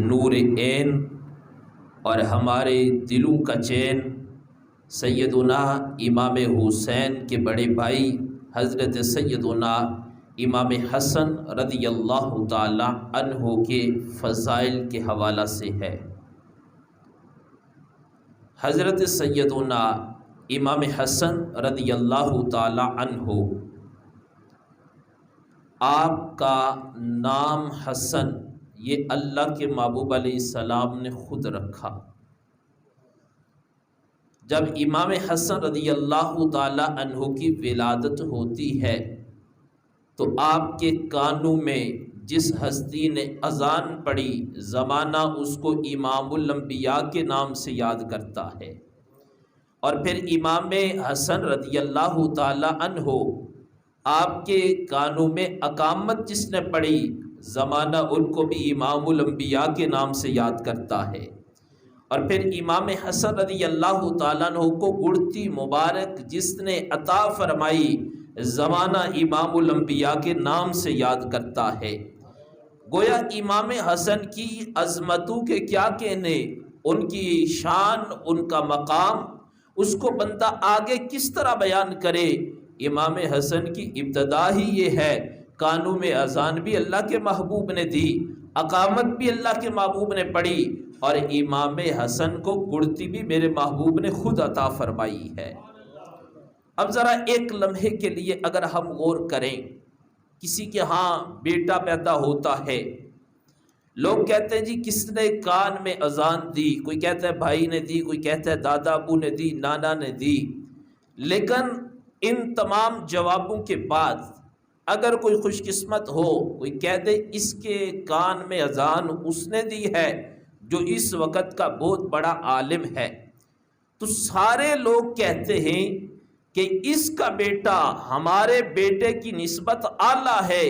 نور عین اور ہمارے دلوں کا چین سیدنا امام حسین کے بڑے بھائی حضرت سیدنا امام حسن رضی اللہ تعالی عنہ کے فضائل کے حوالہ سے ہے۔ حضرت سیدنا امام حسن رضی اللہ تعالی عنہ، آپ کا نام حسن یہ اللہ کے محبوب علیہ السلام نے خود رکھا۔ جب امام حسن رضی اللہ تعالی عنہ کی ولادت ہوتی ہے تو آپ کے کانوں میں جس ہستی نے اذان پڑھی زمانہ اس کو امام الانبیاء کے نام سے یاد کرتا ہے، اور پھر امام حسن رضی اللہ تعالی عنہ آپ کے کانوں میں اقامت جس نے پڑھی زمانہ ان کو بھی امام الانبیاء کے نام سے یاد کرتا ہے، اور پھر امام حسن رضی اللہ تعالیٰ عنہ کو گڑتی مبارک جس نے عطا فرمائی زمانہ امام الانبیاء کے نام سے یاد کرتا ہے۔ گویا امام حسن کی عظمتوں کے کیا کہنے، ان کی شان، ان کا مقام، اس کو بندہ آگے کس طرح بیان کرے۔ امام حسن کی ابتدا ہی یہ ہے، کانوں میں اذان بھی اللہ کے محبوب نے دی، اقامت بھی اللہ کے محبوب نے پڑھی، اور امام حسن کو گڑتی بھی میرے محبوب نے خود عطا فرمائی ہے۔ اب ذرا ایک لمحے کے لیے اگر ہم غور کریں، کسی کے ہاں بیٹا پیدا ہوتا ہے، لوگ کہتے ہیں جی کس نے کان میں اذان دی، کوئی کہتا ہے بھائی نے دی، کوئی کہتا ہے دادا ابو نے دی، نانا نے دی، لیکن ان تمام جوابوں کے بعد اگر کوئی خوش قسمت ہو، کوئی کہہ دے اس کے کان میں اذان اس نے دی ہے جو اس وقت کا بہت بڑا عالم ہے، تو سارے لوگ کہتے ہیں کہ اس کا بیٹا ہمارے بیٹے کی نسبت اعلیٰ ہے،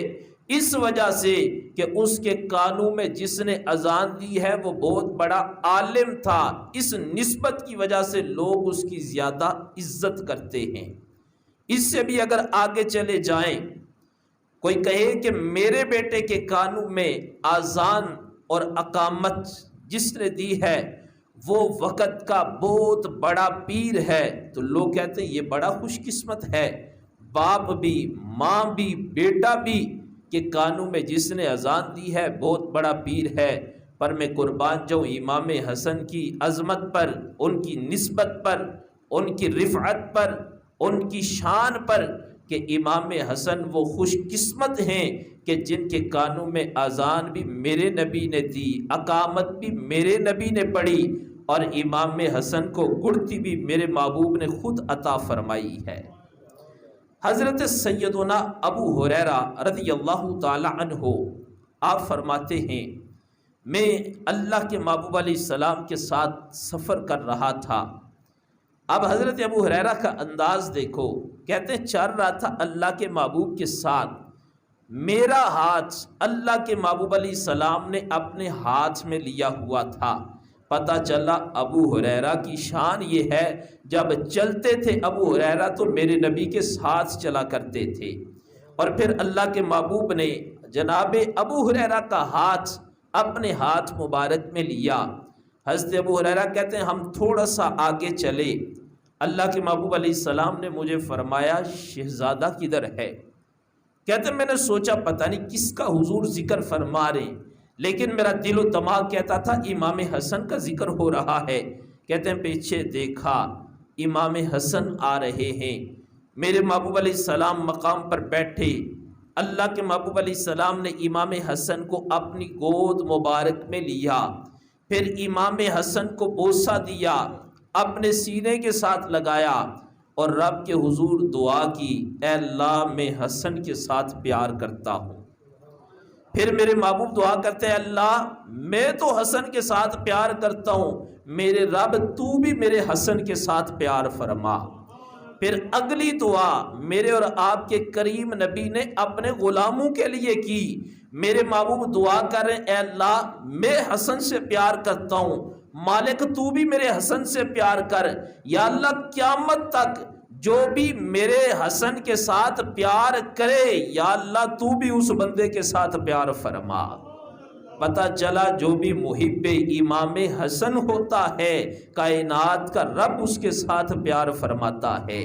اس وجہ سے کہ اس کے کانوں میں جس نے اذان دی ہے وہ بہت بڑا عالم تھا، اس نسبت کی وجہ سے لوگ اس کی زیادہ عزت کرتے ہیں۔ اس سے بھی اگر آگے چلے جائیں، کوئی کہے کہ میرے بیٹے کے کانوں میں اذان اور اقامت جس نے دی ہے وہ وقت کا بہت بڑا پیر ہے، تو لوگ کہتے ہیں یہ بڑا خوش قسمت ہے، باپ بھی ماں بھی بیٹا بھی کہ کانوں میں جس نے اذان دی ہے بہت بڑا پیر ہے۔ پر میں قربان جاؤں امام حسن کی عظمت پر، ان کی نسبت پر، ان کی رفعت پر، ان کی شان پر، کہ امام حسن وہ خوش قسمت ہیں کہ جن کے کانوں میں اذان بھی میرے نبی نے دی، اقامت بھی میرے نبی نے پڑھی، اور امام حسن کو گڑتی بھی میرے محبوب نے خود عطا فرمائی ہے۔ حضرت سیدنا ابو ہریرہ رضی اللہ تعالی عنہ آپ فرماتے ہیں میں اللہ کے محبوب علیہ السلام کے ساتھ سفر کر رہا تھا۔ اب حضرت ابو ہریرہ کا انداز دیکھو، کہتے ہیں چل رہا تھا اللہ کے محبوب کے ساتھ، میرا ہاتھ اللہ کے محبوب علیہ السلام نے اپنے ہاتھ میں لیا ہوا تھا۔ پتہ چلا ابو ہریرہ کی شان یہ ہے، جب چلتے تھے ابو ہریرہ تو میرے نبی کے ساتھ چلا کرتے تھے، اور پھر اللہ کے محبوب نے جناب ابو ہریرہ کا ہاتھ اپنے ہاتھ مبارک میں لیا۔ حضرت ابو ہریرہ کہتے ہیں ہم تھوڑا سا آگے چلے، اللہ کے محبوب علیہ السلام نے مجھے فرمایا شہزادہ کدھر ہے؟ کہتے ہیں میں نے سوچا پتہ نہیں کس کا حضور ذکر فرما رہے ہیں، لیکن میرا دل و دماغ کہتا تھا امام حسن کا ذکر ہو رہا ہے۔ کہتے ہیں پیچھے دیکھا امام حسن آ رہے ہیں، میرے محبوب علیہ السلام مقام پر بیٹھے، اللہ کے محبوب علیہ السلام نے امام حسن کو اپنی گود مبارک میں لیا، پھر امام حسن کو بوسہ دیا، اپنے سینے کے ساتھ لگایا، اور رب کے حضور دعا کی اے اللہ میں حسن کے ساتھ پیار کرتا ہوں۔ پھر میرے محبوب دعا کرتے ہیں اللہ میں تو حسن کے ساتھ پیار کرتا ہوں، میرے رب تو بھی میرے حسن کے ساتھ پیار فرما۔ پھر اگلی دعا میرے اور آپ کے کریم نبی نے اپنے غلاموں کے لیے کی، میرے محبوب دعا کر رہے ہیں اے اللہ میں حسن سے پیار کرتا ہوں، مالک تو بھی میرے حسن سے پیار کر، یا اللہ قیامت تک جو بھی میرے حسن کے ساتھ پیار کرے یا اللہ تو بھی اس بندے کے ساتھ پیار فرما۔ پتہ چلا جو بھی محب امام حسن ہوتا ہے کائنات کا رب اس کے ساتھ پیار فرماتا ہے۔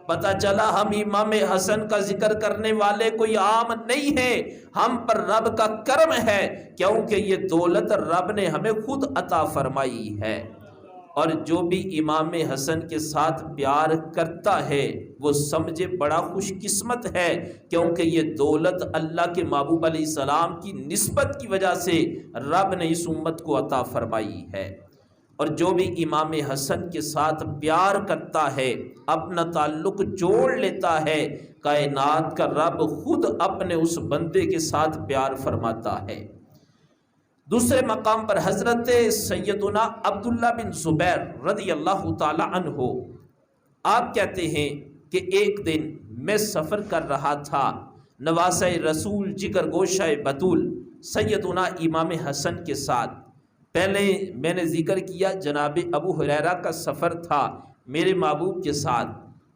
پتہ چلا ہم امام حسن کا ذکر کرنے والے کوئی عام نہیں ہے، ہم پر رب کا کرم ہے، کیونکہ یہ دولت رب نے ہمیں خود عطا فرمائی ہے۔ اور جو بھی امام حسن کے ساتھ پیار کرتا ہے وہ سمجھے بڑا خوش قسمت ہے، کیونکہ یہ دولت اللہ کے محبوب علیہ السلام کی نسبت کی وجہ سے رب نے اس امت کو عطا فرمائی ہے۔ اور جو بھی امام حسن کے ساتھ پیار کرتا ہے اپنا تعلق جوڑ لیتا ہے، کائنات کا رب خود اپنے اس بندے کے ساتھ پیار فرماتا ہے۔ دوسرے مقام پر حضرت سیدنا عبداللہ بن زبیر رضی اللہ تعالی عنہ آپ کہتے ہیں کہ ایک دن میں سفر کر رہا تھا، نواسہ رسول جگر گوشہ بطول سیدنا امام حسن کے ساتھ۔ پہلے میں نے ذکر کیا جناب ابو ہریرہ کا سفر تھا میرے محبوب کے ساتھ۔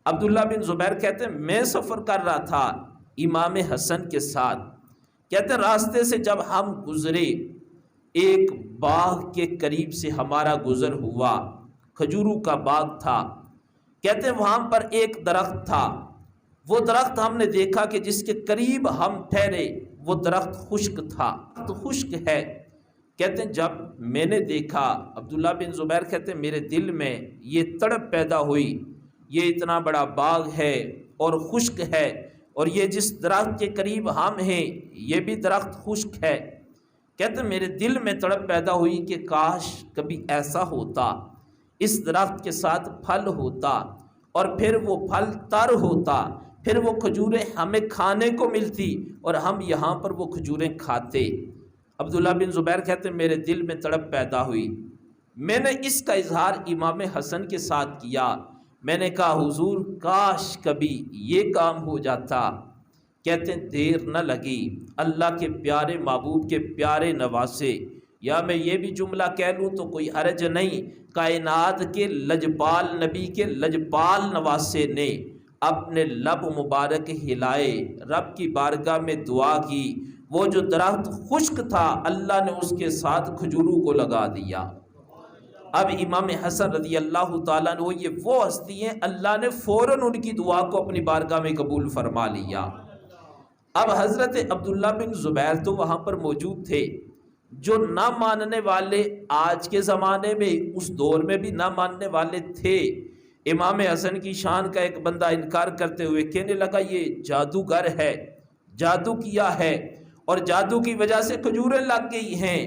عبداللہ بن زبیر کہتے ہیں میں سفر کر رہا تھا امام حسن کے ساتھ۔ کہتے ہیں راستے سے جب ہم گزرے ایک باغ کے قریب سے ہمارا گزر ہوا، کھجوروں کا باغ تھا۔ کہتے ہیں وہاں پر ایک درخت تھا، وہ درخت ہم نے دیکھا کہ جس کے قریب ہم ٹھہرے وہ درخت خشک تھا، تو خشک ہے۔ کہتے ہیں جب میں نے دیکھا، عبداللہ بن زبیر کہتے ہیں میرے دل میں یہ تڑپ پیدا ہوئی، یہ اتنا بڑا باغ ہے اور خشک ہے، اور یہ جس درخت کے قریب ہم ہیں یہ بھی درخت خشک ہے۔ کہتے ہیں میرے دل میں تڑپ پیدا ہوئی کہ کاش کبھی ایسا ہوتا، اس درخت کے ساتھ پھل ہوتا اور پھر وہ پھل تر ہوتا، پھر وہ کھجوریں ہمیں کھانے کو ملتی اور ہم یہاں پر وہ کھجوریں کھاتے۔ عبداللہ بن زبیر کہتے ہیں میرے دل میں تڑپ پیدا ہوئی، میں نے اس کا اظہار امام حسن کے ساتھ کیا۔ میں نے کہا حضور کاش کبھی یہ کام ہو جاتا۔ کہتے ہیں دیر نہ لگی، اللہ کے پیارے محبوب کے پیارے نواسے، یا میں یہ بھی جملہ کہہ لوں تو کوئی حرج نہیں، کائنات کے لجپال نبی کے لجپال نواسے نے اپنے لب مبارک ہلائے، رب کی بارگاہ میں دعا کی، وہ جو درخت خشک تھا اللہ نے اس کے ساتھ کھجوروں کو لگا دیا۔ اب امام حسن رضی اللہ تعالیٰ عنہ یہ وہ ہستی ہیں، اللہ نے فوراً ان کی دعا کو اپنی بارگاہ میں قبول فرما لیا۔ اب حضرت عبداللہ بن زبیر تو وہاں پر موجود تھے، جو نہ ماننے والے آج کے زمانے میں اس دور میں بھی نہ ماننے والے تھے۔ امام حسن کی شان کا ایک بندہ انکار کرتے ہوئے کہنے لگا یہ جادوگر ہے، جادو کیا ہے اور جادو کی وجہ سے کھجوریں لگ گئی ہیں۔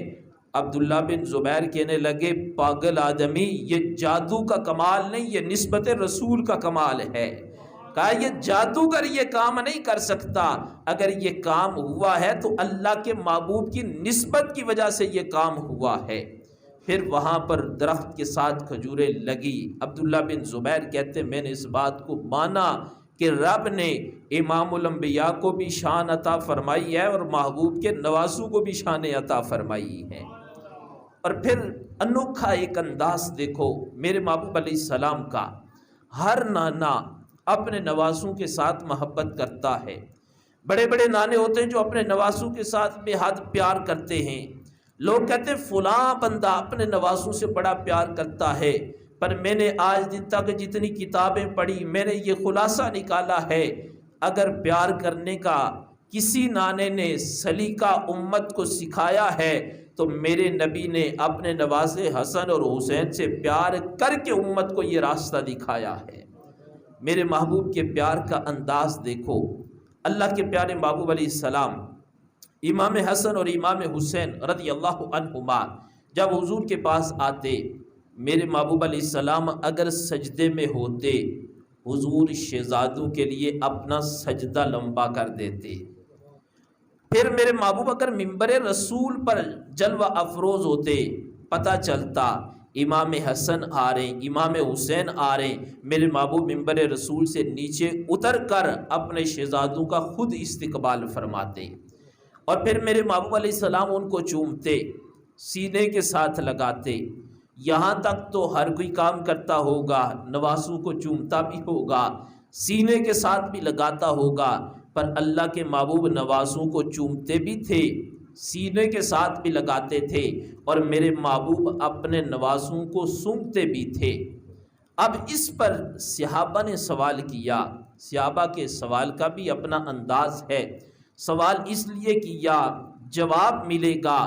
عبداللہ بن زبیر کہنے لگے پاگل آدمی، یہ جادو کا کمال نہیں، یہ نسبت رسول کا کمال ہے۔ کہا یہ جادوگر یہ کام نہیں کر سکتا، اگر یہ کام ہوا ہے تو اللہ کے محبوب کی نسبت کی وجہ سے یہ کام ہوا ہے۔ پھر وہاں پر درخت کے ساتھ کھجوریں لگی۔ عبداللہ بن زبیر کہتے میں نے اس بات کو مانا کہ رب نے امام الانبیاء کو بھی شان عطا فرمائی ہے اور محبوب کے نواسوں کو بھی شان عطا فرمائی ہے۔ اور پھر انوکھا ایک انداز دیکھو میرے محبوب علیہ السلام کا، ہر نانا اپنے نواسوں کے ساتھ محبت کرتا ہے۔ بڑے بڑے نانے ہوتے ہیں جو اپنے نواسوں کے ساتھ بے حد پیار کرتے ہیں۔ لوگ کہتے ہیں فلاں بندہ اپنے نواسوں سے بڑا پیار کرتا ہے، پر میں نے آج دن تک جتنی کتابیں پڑھی میں نے یہ خلاصہ نکالا ہے، اگر پیار کرنے کا کسی نانے نے سلیقہ امت کو سکھایا ہے تو میرے نبی نے اپنے نواسے حسن اور حسین سے پیار کر کے امت کو یہ راستہ دکھایا ہے۔ میرے محبوب کے پیار کا انداز دیکھو، اللہ کے پیارے محبوب علیہ السلام امام حسن اور امام حسین رضی اللہ عنہما جب حضور کے پاس آتے، میرے محبوب علیہ السلام اگر سجدے میں ہوتے حضور شہزادوں کے لیے اپنا سجدہ لمبا کر دیتے۔ پھر میرے محبوب اگر منبر رسول پر جلوہ افروز ہوتے، پتہ چلتا امام حسن آ رہے ہیں، امام حسین آ رہے ہیں، میرے محبوب منبر رسول سے نیچے اتر کر اپنے شہزادوں کا خود استقبال فرماتے، اور پھر میرے محبوب علیہ السلام ان کو چومتے، سینے کے ساتھ لگاتے۔ یہاں تک تو ہر کوئی کام کرتا ہوگا، نواسوں کو چومتا بھی ہوگا، سینے کے ساتھ بھی لگاتا ہوگا، پر اللہ کے محبوب نواسوں کو چومتے بھی تھے، سینے کے ساتھ بھی لگاتے تھے اور میرے محبوب اپنے نوازوں کو سونگھتے بھی تھے۔ اب اس پر صحابہ نے سوال کیا۔ صحابہ کے سوال کا بھی اپنا انداز ہے۔ سوال اس لیے کیا، جواب ملے گا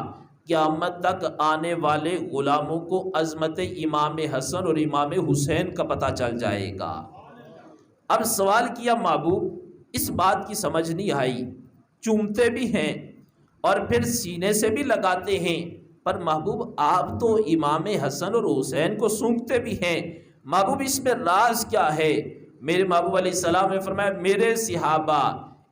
قیامت تک آنے والے غلاموں کو عظمت امام حسن اور امام حسین کا پتہ چل جائے گا۔ اب سوال کیا محبوب، اس بات کی سمجھ نہیں آئی، چومتے بھی ہیں اور پھر سینے سے بھی لگاتے ہیں، پر محبوب آپ تو امام حسن اور حسین کو سونگھتے بھی ہیں، محبوب اس میں راز کیا ہے؟ میرے محبوب علیہ السلام نے فرمایا، میرے صحابہ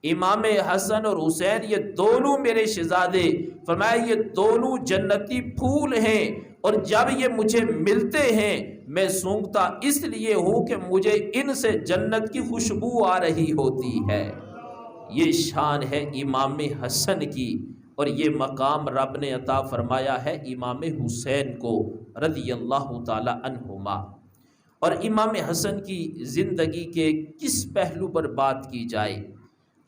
امام حسن اور حسین یہ دونوں میرے شہزادے، فرمایا یہ دونوں جنتی پھول ہیں، اور جب یہ مجھے ملتے ہیں میں سونگھتا اس لیے ہوں کہ مجھے ان سے جنت کی خوشبو آ رہی ہوتی ہے۔ یہ شان ہے امام حسن کی، اور یہ مقام رب نے عطا فرمایا ہے امام حسین کو رضی اللہ تعالی عنہما۔ اور امام حسن کی زندگی کے کس پہلو پر بات کی جائے،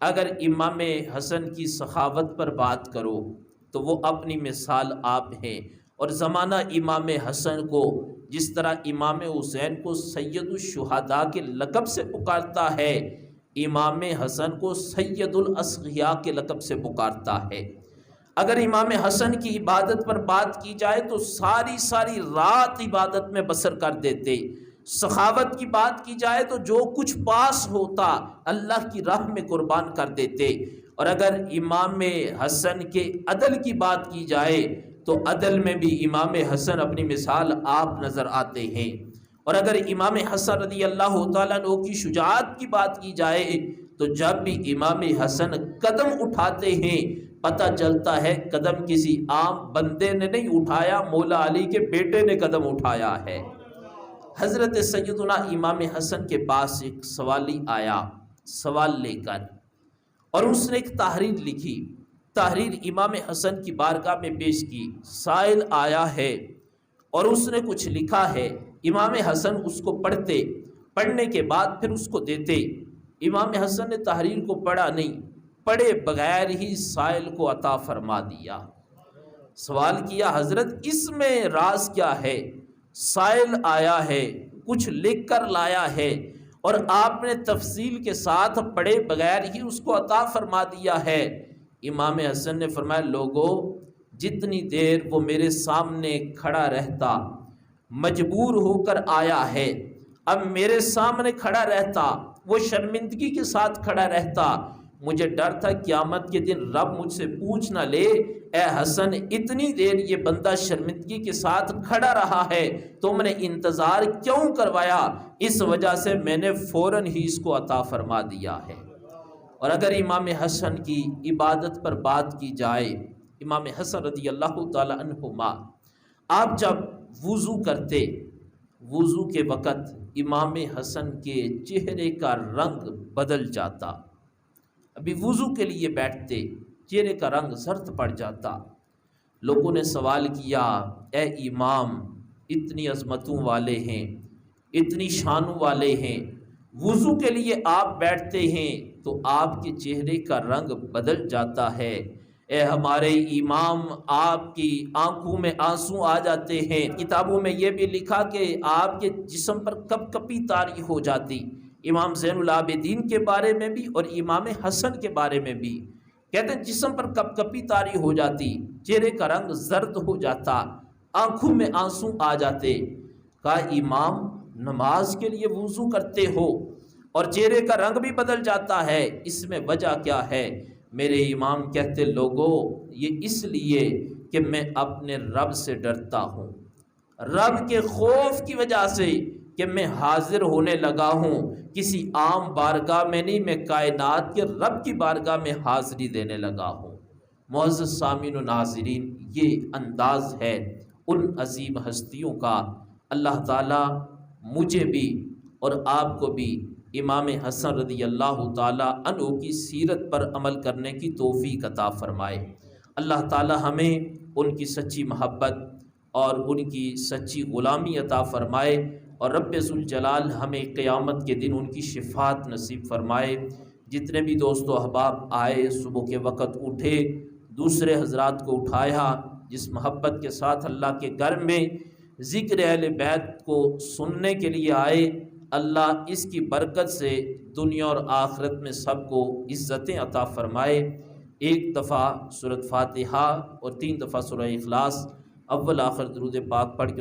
اگر امام حسن کی سخاوت پر بات کرو تو وہ اپنی مثال آپ ہیں، اور زمانہ امام حسن کو جس طرح امام حسین کو سید الشہداء کے لقب سے پکارتا ہے، امام حسن کو سید الاصفیاء کے لقب سے پکارتا ہے۔ اگر امام حسن کی عبادت پر بات کی جائے تو ساری رات عبادت میں بسر کر دیتے۔ سخاوت کی بات کی جائے تو جو کچھ پاس ہوتا اللہ کی راہ میں قربان کر دیتے۔ اور اگر امام حسن کے عدل کی بات کی جائے تو عدل میں بھی امام حسن اپنی مثال آپ نظر آتے ہیں۔ اور اگر امام حسن رضی اللہ تعالیٰ عنہ کی شجاعت کی بات کی جائے تو جب بھی امام حسن قدم اٹھاتے ہیں پتہ چلتا ہے قدم کسی عام بندے نے نہیں اٹھایا، مولا علی کے بیٹے نے قدم اٹھایا ہے۔ حضرت سیدنا امام حسن کے پاس ایک سوالی آیا سوال لے کر، اور اس نے ایک تحریر لکھی، تحریر امام حسن کی بارگاہ میں پیش کی۔ سائل آیا ہے اور اس نے کچھ لکھا ہے، امام حسن اس کو پڑھتے، پڑھنے کے بعد پھر اس کو دیتے۔ امام حسن نے تحریر کو پڑھا نہیں، پڑھے بغیر ہی سائل کو عطا فرما دیا۔ سوال کیا، حضرت اس میں راز کیا ہے؟ سائل آیا ہے، کچھ لکھ کر لایا ہے، اور آپ نے تفصیل کے ساتھ پڑھے بغیر ہی اس کو عطا فرما دیا ہے۔ امام حسن نے فرمایا، لوگو جتنی دیر وہ میرے سامنے کھڑا رہتا، مجبور ہو کر آیا ہے، اب میرے سامنے کھڑا رہتا، وہ شرمندگی کے ساتھ کھڑا رہتا، مجھے ڈر تھا قیامت کے دن رب مجھ سے پوچھ نہ لے، اے حسن اتنی دیر یہ بندہ شرمندگی کے ساتھ کھڑا رہا ہے، تم نے انتظار کیوں کروایا؟ اس وجہ سے میں نے فوراً ہی اس کو عطا فرما دیا ہے۔ اور اگر امام حسن کی عبادت پر بات کی جائے، امام حسن رضی اللہ تعالی عنہما، آپ جب وضو کرتے، وضو کے وقت امام حسن کے چہرے کا رنگ بدل جاتا، ابھی وضو کے لیے بیٹھتے چہرے کا رنگ زرد پڑ جاتا۔ لوگوں نے سوال کیا، اے امام اتنی عظمتوں والے ہیں، اتنی شانوں والے ہیں، وضو کے لیے آپ بیٹھتے ہیں تو آپ کے چہرے کا رنگ بدل جاتا ہے، اے ہمارے امام آپ کی آنکھوں میں آنسو آ جاتے ہیں۔ کتابوں میں یہ بھی لکھا کہ آپ کے جسم پر کپ کپی طاری ہو جاتی۔ امام زین العابدین کے بارے میں بھی اور امام حسن کے بارے میں بھی کہتے ہیں جسم پر کپ کپی طاری ہو جاتی، چہرے کا رنگ زرد ہو جاتا، آنکھوں میں آنسو آ جاتے۔ کہا امام نماز کے لیے وضو کرتے ہو اور چہرے کا رنگ بھی بدل جاتا ہے، اس میں وجہ کیا ہے؟ میرے امام کہتے لوگو یہ اس لیے کہ میں اپنے رب سے ڈرتا ہوں، رب کے خوف کی وجہ سے کہ میں حاضر ہونے لگا ہوں، کسی عام بارگاہ میں نہیں، میں کائنات کے رب کی بارگاہ میں حاضری دینے لگا ہوں۔ معزز سامعین و ناظرین، یہ انداز ہے ان عظیم ہستیوں کا۔ اللہ تعالیٰ مجھے بھی اور آپ کو بھی امام حسن رضی اللہ تعالیٰ عنہ کی سیرت پر عمل کرنے کی توفیق عطا فرمائے۔ اللہ تعالیٰ ہمیں ان کی سچی محبت اور ان کی سچی غلامی عطا فرمائے، اور رب ذوالجلال ہمیں قیامت کے دن ان کی شفاعت نصیب فرمائے۔ جتنے بھی دوست و احباب آئے، صبح کے وقت اٹھے، دوسرے حضرات کو اٹھایا جس محبت کے ساتھ اللہ کے گھر میں ذکر اہل بیت کو سننے کے لیے آئے، اللہ اس کی برکت سے دنیا اور آخرت میں سب کو عزتیں عطا فرمائے۔ ایک دفعہ سورۃ فاتحہ اور 3 دفعہ سورہ اخلاص اول آخر درود پاک پڑھ کے